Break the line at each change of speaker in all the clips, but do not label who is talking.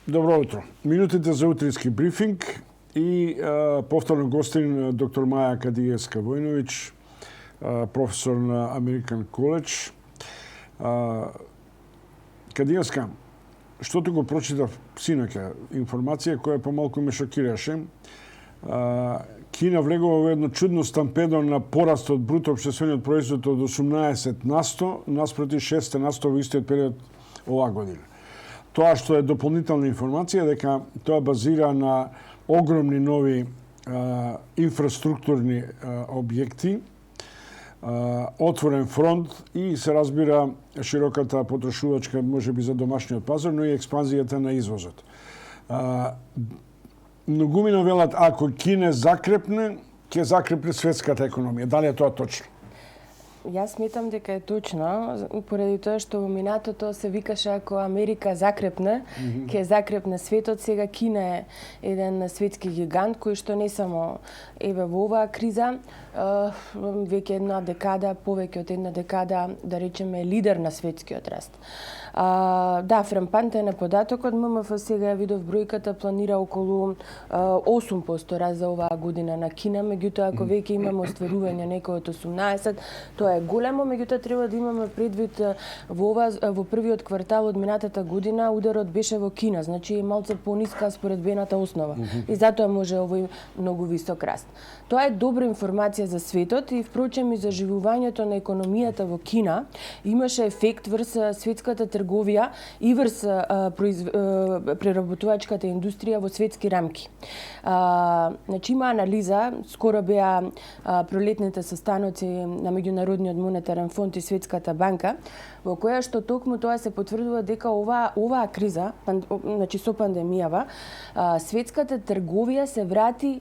Добро утро. Минутите за утрински брифинг и повторно гостин доктор Маја Кадиевска-Војновиќ, професор на Американ Коледж. Кадиевска, што ти го прочитав синоќа, информација која помалку ме шокираше. Кина влегува во едно чудно стампедо на пораст од бруто општествениот производ од 18% наспроти 6% во истиот период оваа година. Тоа што е дополнителна информација дека тоа базира на огромни нови инфраструктурни објекти, отворен фронт и се разбира широката потрошувачка можеби за домашниот пазар, но и експанзијата на извозот. Многумина велат ако Кина закрепне, ќе закрепне светската економија. Дали е тоа точно?
Јас сметам дека е точно, поради тоа што во минатото се викаше ако Америка закрепне, ќе закрепне светот. Сега Кина е еден светски гигант кој што не само еве во оваа криза, веќе една декада, повеќе од една декада, да речеме, лидер на светскиот раст. Да, фрапантен е податокот, ММФ сега видов бројката планира околу 8% раст за оваа година на Кина, меѓутоа ако веќе имаме остварување некој од 18, тоа е големо, меѓутоа треба да имаме предвид во првиот квартал од минатата година ударот беше во Кина, значи е малце пониска според бената основа. И затоа може овој многу висок раст. Тоа е добра информација за светот и впрочем и за живувањето на економијата во Кина имаше ефект врз светската трговија и врз преработувачката индустрија во светски рамки. Значи има анализа, скоро беа пролетните состаноци на Меѓународниот монетарен фонд и Светската банка, во која што токму тоа се потврдува дека оваа криза, значи со пандемијава, светската трговија се врати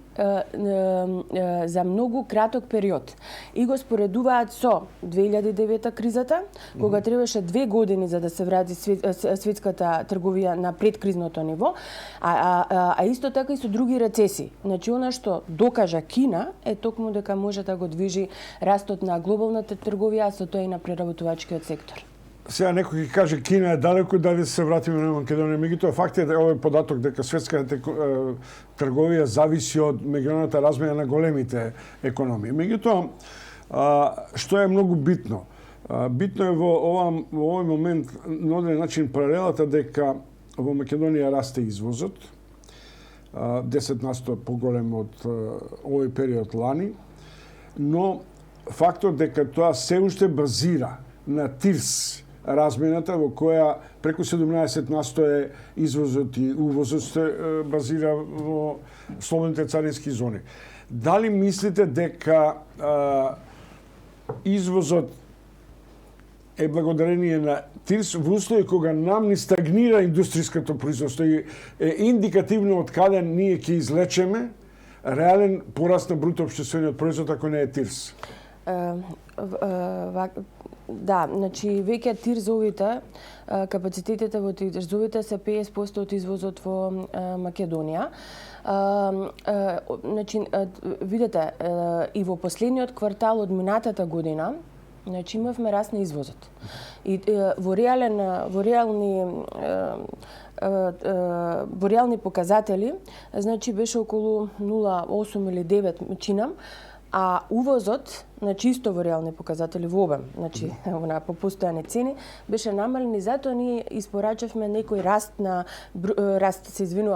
за многу краток период. И го споредуваат со 2009 кризата, кога требаше 2 години за да се врати светската трговија на предкризното ниво, а исто така и со други рецесии. Значи, она што докажа Кина е токму дека може да го движи растот на глобалната трговија, а со тоа и на преработувачкиот сектор.
Сега некој ќе каже Кина е далеко, дали се вратиме на Македонија. Меѓутоа факт е овој податок дека светската трговија зависи од меѓународната размена на големите економии. Меѓутоа, што е многу битно? Битно е во овој момент на одреден начин паралелата дека во Македонија расте извозот, 10% поголем од овој период лани, но фактот дека тоа се уште базира на ТИРС размената во која преку 17% е извозот и увозот се базира во слободните царински зони. Дали мислите дека извозот е благодарение на ТИРС во услови кога нам ни стагнира индустријското производство и е индикативно од каде ние ќе излечеме реален пораст на бруто општествениот производ ако не е ТИРС?
Да, значи веќе ТИРЗовите, капацитетите во ТИРЗовите се 50% од извозот во Македонија. Значи, видете, и во последниот квартал од минатата година, значи имавме раст на извозот. И во реални показатели, значи беше околу 0,8 или 9 чинам, а увозот, значи исто во реални показатели во обем, значи на по постојани цени, беше намален и затоа ние испорачавме некој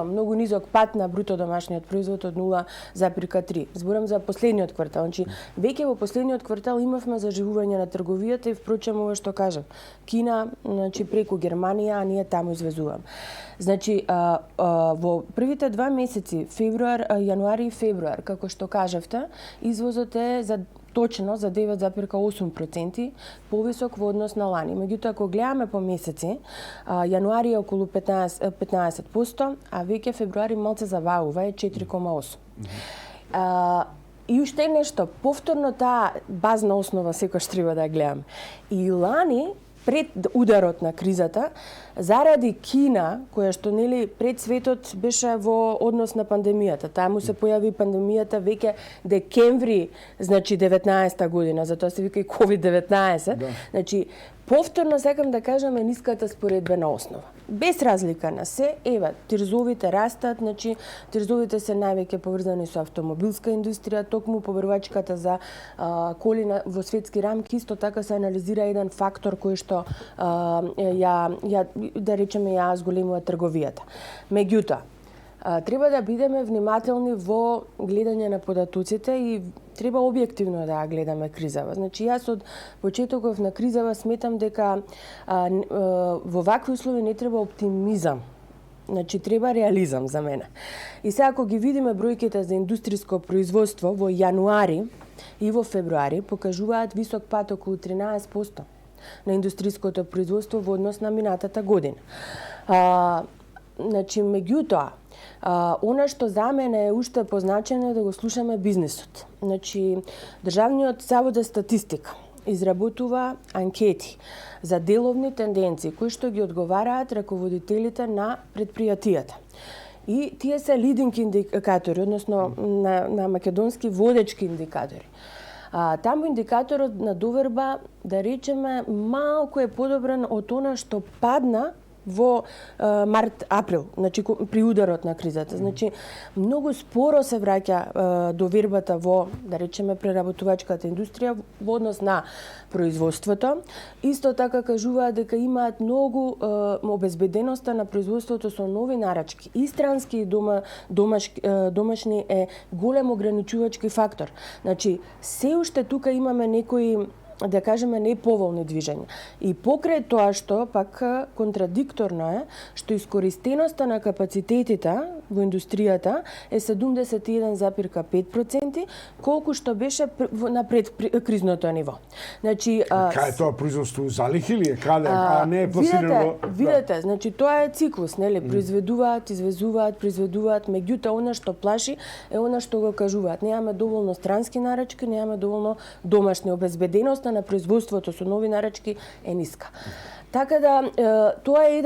многу низок пат на бруто домашниот производ од 0,3. Зборам за последниот квартал. Значи веќе во последниот квартал имавме заживување на трговијата и впрочем ова што кажам, Кина, значи преку Германија, а ние таму извезуваме. Значи во првите 2 месеци, јануари и февруар, како што кажавте, извозот е точно за 9,8% повисок во однос на лани. Меѓутоа, ако гледаме по месеци, јануари е околу 15%, а веќе февруари малце забавува е 4,8%. И уште нешто, повторно таа базна основа секојаш треба да ја гледаме. И лани, пред ударот на кризата, заради Кина, која што нели пред светот беше во однос на пандемијата. Таму се појави пандемијата веќе декември, значи 19 година, затоа се вика и COVID-19. Да. Значи Повторно сакам да кажам е ниската споредбена основа. Без разлика на се, ева, трзовите растат, значи трзовите се највеќе поврзани со автомобилска индустрија, токму побарувачката за коли во светски рамки исто така се анализира еден фактор кој што да речеме ја зголемува трговијата. Меѓутоа, треба да бидеме внимателни во гледање на податоците и треба објективно да ја гледаме кризава. Значи, јас од почетоков на кризава сметам дека во вакви услови не треба оптимизам. Значи, треба реализам за мене. И сега, ако ги видиме бројките за индустријско производство во јануари и во февруари, покажуваат висок пат околу 13% на индустријското производство во однос на минатата година. Значи, меѓутоа, она што за мене е уште позначено е да го слушаме бизнисот. Значи, Државниот завод за статистика изработува анкети за деловни тенденции кои што ги одговараат раководителите на предпријатијата. И тие се лидинг индикатори, односно на македонски водечки индикатори. Таму индикаторот на доверба, да речеме, малку е подобрен од она што падна во март-април, значи при ударот на кризата. Значи многу споро се враќа довербата во, да речеме, преработувачката индустрија во однос на производството. Исто така кажуваат дека имаат многу обезбеденоста на производството со нови нарачки. И странски и домашни е голем ограничувачки фактор. Значи се уште тука имаме некои, да кажеме, неповолни движења. И покрај тоа што пак контрадикторно е, што искористеноста на капацитетите во индустријата е 71,5%, колку што беше на предкризното ниво. Значи,
кај тоа производство залих или е каде, не е пласирано?
Видете, значи тоа е циклус, нели? Произведуваат, извезуваат, произведуваат, меѓутоа она што плаши е она што го кажуваат. Немаме доволно странски нарачки, немаме доволно домашни. Обезбеденоста на производството со нови нарачки е ниска. Така да, тоа е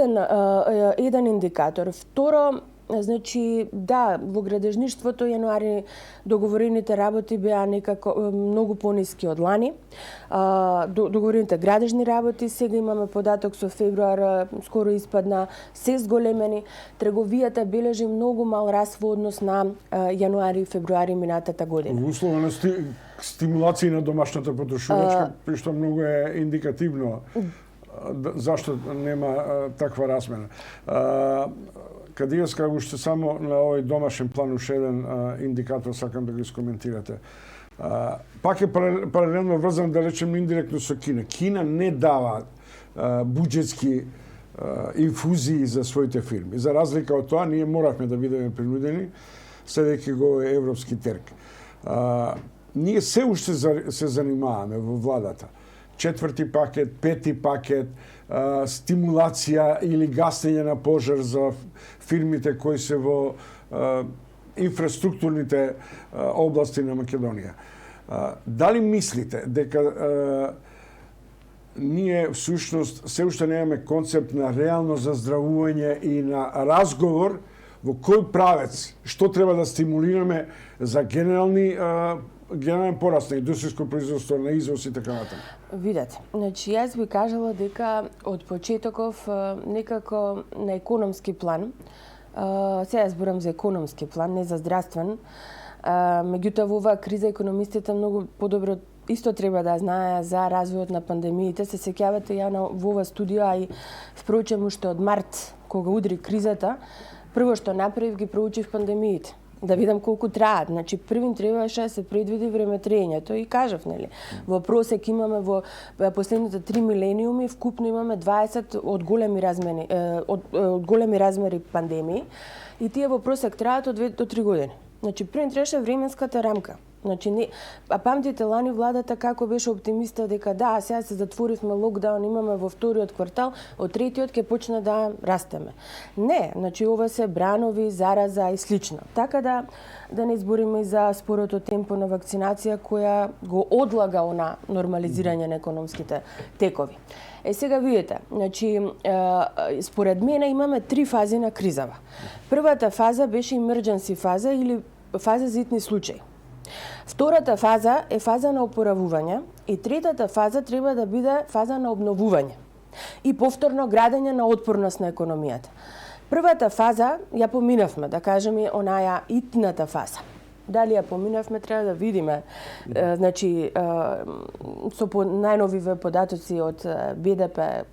еден индикатор. Второ, значи, да, во градежништвото јануари договорените работи беа некако многу пониски од лани. Договорените градежни работи, сега имаме податок со февруар, скоро испадна, се зголемени. Трговијата бележи многу мал раст во однос на јануари и февруари минатата година.
Во услова на стимулација на домашната потрошувачка, при што многу е индикативно зашто нема таква размена. Кадијаска уште само на овој домашен план уште еден индикатор сакам да го искоментирате. Пак е паралелно врзан, да речем, индиректно со Кина. Кина не дава буџетски инфузии за своите фирми. За разлика од тоа, ние моравме да бидеме принудени, следејќи го европски терк. Ние се уште се занимаваме во владата. 4-ти пакет, 5-ти пакет, стимулација или гасење на пожар за фирмите кои се во инфраструктурните области на Македонија. Дали мислите дека ние всушност се уште немаме концепт на реално заздравување и на разговор во кој правец, што треба да стимулираме за генерален пораст на индустријско производство, на извоз и така натаму?
Видете, значи јас би кажала дека од почетоков некако на економски план, сега зборам за економски план, не за здравствен, меѓутоа во оваа криза економистите многу подобро исто треба да знаеа за развојот на пандемиите. Се сеќавате ја во ова студија и впрочем уште од март, кога удри кризата, прво што направив ги проучив пандемиите, да видам колку траат. Значи, првим требаше да се предвиди времетрењето и кажав, нели, во просек имаме во последните 3 милениуми, вкупно имаме 20 од големи размери пандемии и тие во просек траат од 2 до 3 години. Значи, првим требаше временската рамка. Значи, не, памтите лани владата како беше оптимиста дека да, сега се затворивме локдаун, имаме во вториот квартал, од третиот ќе почне да растеме. Не, значи ова се бранови, зараза и слично. Така да не збориме и за спорото темпо на вакцинација која го одлага на нормализирање на економските текови. Сега видите, значи, според мене имаме 3 фази на кризава. Првата фаза беше emergency фаза или фаза за итни случаи. Втората фаза е фаза на опоравување и третата фаза треба да биде фаза на обновување и повторно градење на отпорност на економијата. Првата фаза ја поминавме, да кажеме, онаја итната фаза. Дали ја поминавме, треба да видиме. Значи, со најновиве податоци од БДП,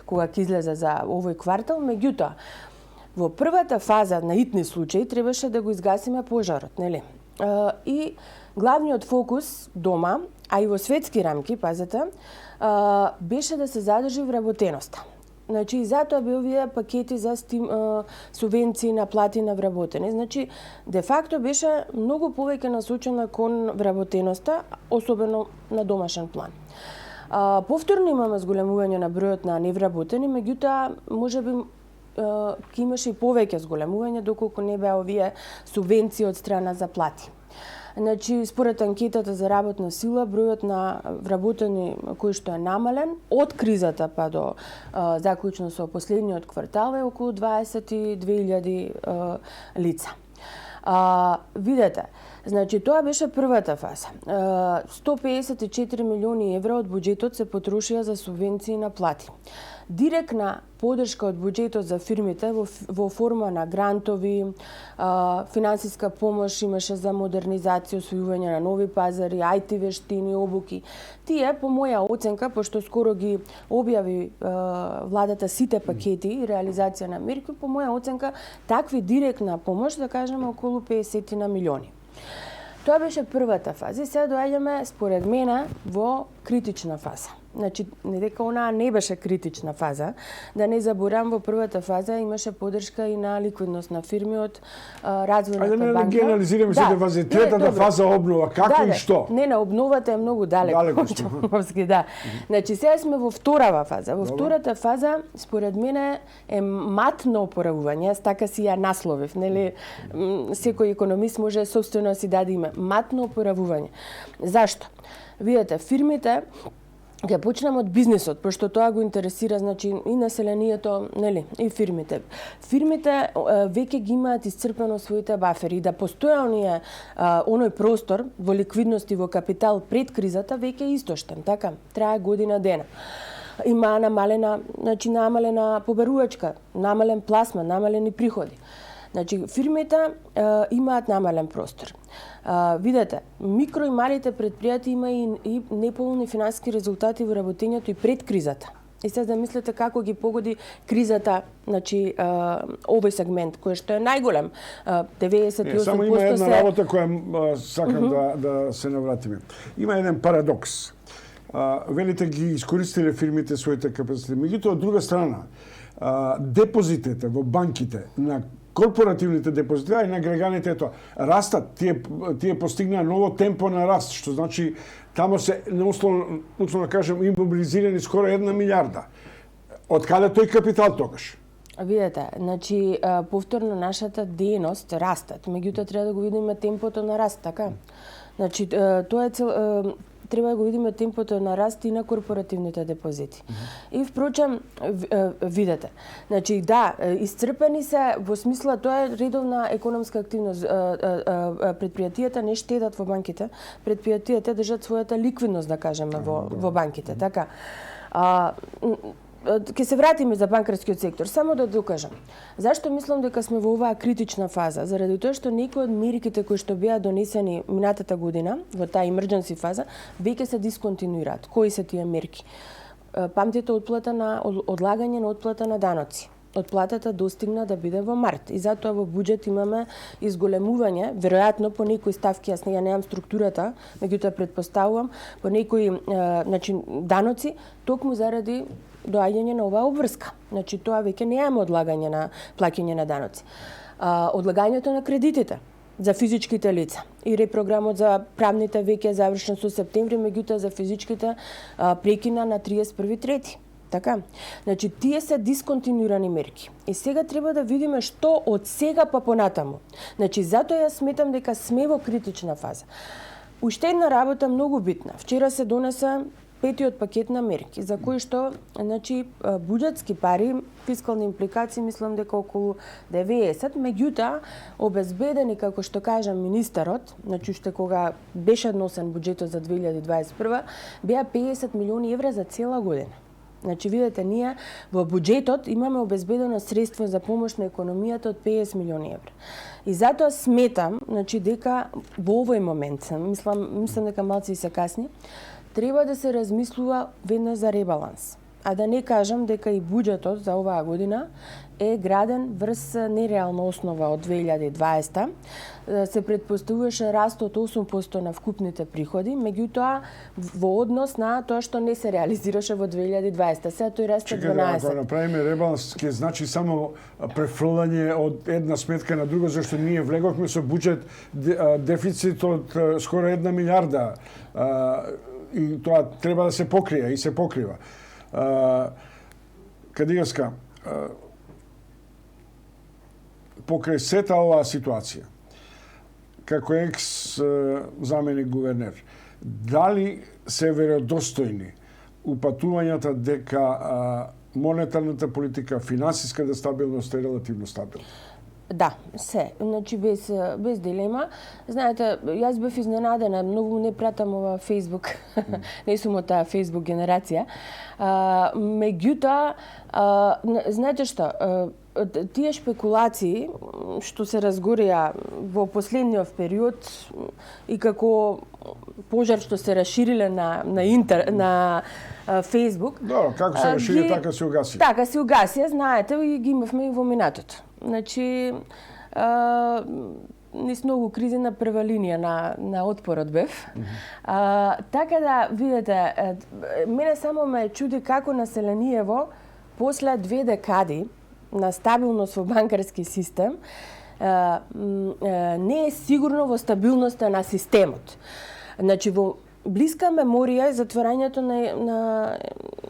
кога ќе излезе за овој квартал, меѓутоа, во првата фаза на итни случаи требаше да го изгасиме пожарот, нели? И главниот фокус дома, а и во светски рамки, пазете, беше да се задржи вработеноста. Значи, и затоа би овие пакети за субвенции на плати на вработени. Значи, де факто беше многу повеќе насочена кон вработеноста, особено на домашен план. Повторно имаме зголемување на бројот на невработени, меѓутоа, можеби ќе имаше и повеќе зголемување доколку не беа овие субвенции од страна за плати. Значи, според анкетата за работна сила, бројот на вработени кој што е намален од кризата па до заклучно со последниот квартал е околу 22.000 лица. Видете, значи тоа беше првата фаза. 154 милиони евра од буџетот се потрошија за субвенции на плати. Директна подршка од буџетот за фирмите во форма на грантови, финансиска помош имаше за модернизација, освојување на нови пазари, IT вештини, обуки. Тие, по моја оценка, пошто скоро ги објави владата сите пакети и реализација на мерки, по моја оценка, такви директна помош, да кажеме, околу 50 на милиони. Тоа беше првата фаза и сега доаѓаме, според мене, во критична фаза. Значи, не дека онаа не беше критична фаза, да не заборам, во првата фаза имаше подршка и на ликвидност на фирми од Развојната банка.
Ајде не анализираме сега фаза, третата фаза обнова, како и што?
Не, на обновата е многу далеко. Да. Значи, сега сме во вторава фаза. Во втората фаза, според мене, е матно опоравување. Јас така си ја насловив, нели? Секој економист може собствено си даде име. Матно опоравување. Зашто? Видете, фирмите ќе почнам од бизнисот, пошто тоа го интересира, значи, и населението, нели, и фирмите. Фирмите веќе ги имаат исцрпено своите бафери, да постоја оној простор во ликвидност и во капитал пред кризата веќе е истоштен, така? Трае година дена. Има намалена побарувачка, намален пласман, намалени приходи. Значи, фирмите имаат намален простор. Видете, микро и малите предпријатија има и неполни финансиски резултати во работењето и пред кризата. И сега замислете како ги погоди кризата, значи, овој сегмент, кој што е најголем, 98%.
Само има една работа која сакам да се навратиме. Има еден парадокс. Велите ги искористиле фирмите своите капацитети. Меѓутоа, од друга страна, депозитите во банките на корпоративните депозити и на граѓаните растат, тие постигнаа ново темпо на раст, што значи тамо се условно да кажем имобилизирани скоро 1 милиарда. Од каде тој капитал тогаш?
Видете, значи повторно нашата дејност растат, меѓутоа треба да го видиме темпото на раст, така? Значи тоа е треба да го видиме темпото на раст и на корпоративните депозити. И впрочем, видете, значи да, исцрпени се во смисла тоа е редовна економска активност. Предпријатијата не штедат во банките, предпријатијата држат својата ликвидност, да кажеме, во банките, така. Ке се вратиме за банкарскиот сектор, само да докажам. Зашто мислам дека сме во оваа критична фаза? Заради тоа што некои од мерките кои што беа донесени минатата година, во таа emergency фаза, веќе се дисконтинуираат. Кои се тие мерки? Памтите одлагање на отплата на даноци. Отплатата достигна да биде во март и затоа во буџет имаме изголемување, веројатно по некои ставки, јас ја немам структурата, меѓутоа претпоставувам, по некои даноци, токму заради доаѓање на оваа обврска. Значи, тоа веќе немаме одлагање на плаќање на даноци. Одлагањето на кредитите за физичките лица и репрограмот за правните веќе е завршен со септември, меѓутоа за физичките прекина на 31.3. Така? Значи, тие се дисконтинуирани мерки. И сега треба да видиме што од сега па понатаму. Значи, затоа јас сметам дека сме во критична фаза. Уште една работа многу битна. Вчера се донесе петиот пакет на мерки, за кои што, значи, буџетски пари, фискални импликации, мислам дека околу 90, меѓутоа, обезбедени, како што кажа министерот, значи уште кога беше односен буџетот за 2021, беа 50 милиони евра за цела година. Значи, видете, ние во буџетот имаме обезбедено средство за помош на економијата од 50 милиони евра. И затоа сметам, значи, дека во овој момент, мислам дека малци се касни, треба да се размислува веднаш за ребаланс. А да не кажам дека и буџетот за оваа година е граден врз нереална основа од 2020. Се предпоставуваше раст од 8% на вкупните приходи, меѓутоа во однос на тоа што не се реализираше во 2020. Сега тој раст е 12.
Ако направиме ребаланс, ќе значи само префрлање од една сметка на друга, зашто ние влеговме со буџет дефицит од скоро 1 милиарда. И тоа треба да се покрие и се покрива. Кадиевска, покрај сета оваа ситуација, како екс заменик гувернер, дали се веродостојни упатувањата дека монетарната политика, финансиската стабилност е релативно стабилна?
Да, се. Значи без дилема. Знаете, јас бев изненадена, многу не пратам ова Facebook. Не сум од таа Facebook генерација. Меѓутоа, знаете што, тие шпекулации што се разгорија во последниот период и како пожар што се расшириле на Facebook.
Добро, како се расшири, така се угаси.
Така се угаси, знаете, и ги имавме и во минатото. Значи, низ многу кризи на прва линија на отпорот бев. Така да, видите, мене само ме чуди како населението после 2 декади на стабилност во банкарски систем не е сигурно во стабилноста на системот. Значи, во блиска меморија е затворањето на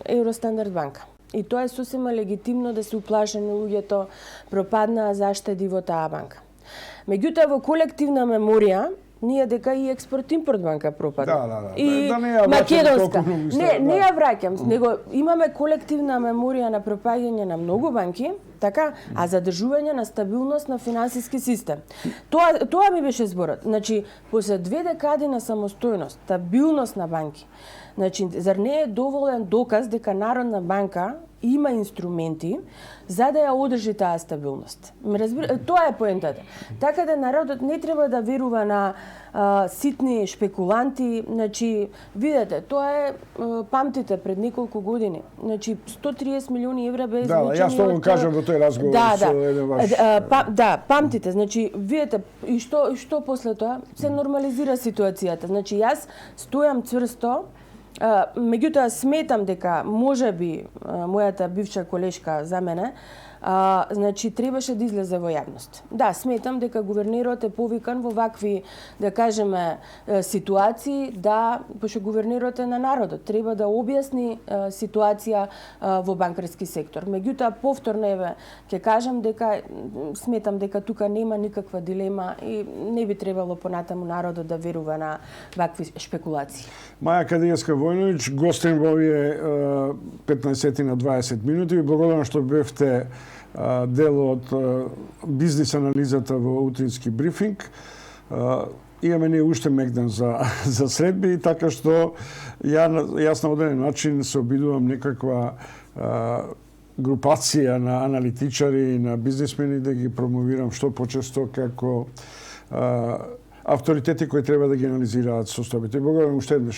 Евростандард банка. И тоа е сосема легитимно да се уплашени луѓето пропаднаа заштеди во таа банка. Меѓутоа, во колективна меморија, ние дека и експорт-импорт банка пропадна.
Да.
И
да не ја
македонска. Не ја враќам, него имаме колективна меморија на пропаѓање на многу банки, така, а задржување на стабилност на финансиски систем. Тоа ми беше зборот. Значи, после 2 декади на самостојност, стабилност на банки, значи, зар не е доволен доказ дека Народна банка има инструменти за да ја одржи таа стабилност? Тоа е поентата. Така да народот не треба да верува на ситни шпекуланти. Значи, видете, тоа е, памтите, пред неколку години. Значи, 130 милиони евра бе извлечени.
Да, јас тоа го кажам во тој разговор со еден ваш.
Да, памтите. Значи, видете, и што после тоа се нормализира ситуацијата. Значи, јас стојам цврсто. Меѓутоа, сметам дека можеби мојата бивша колешка за мене, значи, требаше да излезе во јавност. Да, сметам дека гувернерот е повикан во вакви, да кажеме, ситуации, да, пошто гувернерот е на народот, треба да објасни ситуација во банкарски сектор. Меѓутоа, повторно еве, ќе кажам дека сметам дека тука нема никаква дилема и не би требало понатаму народот да верува на вакви шпекулации.
Маја Кадиевска Војновиќ, гостин во овие 15 на 20 минути. Ви благодарам што бевте дел од бизнис анализата во утрински брифинг. Имаме ние уште мегдан за средби, така што јас на одреден начин се обидувам некаква групација на аналитичари и на бизнисмени да ги промовирам што почесто како авторитети кои треба да ги анализираат состојбите. Благодарам уште еднаш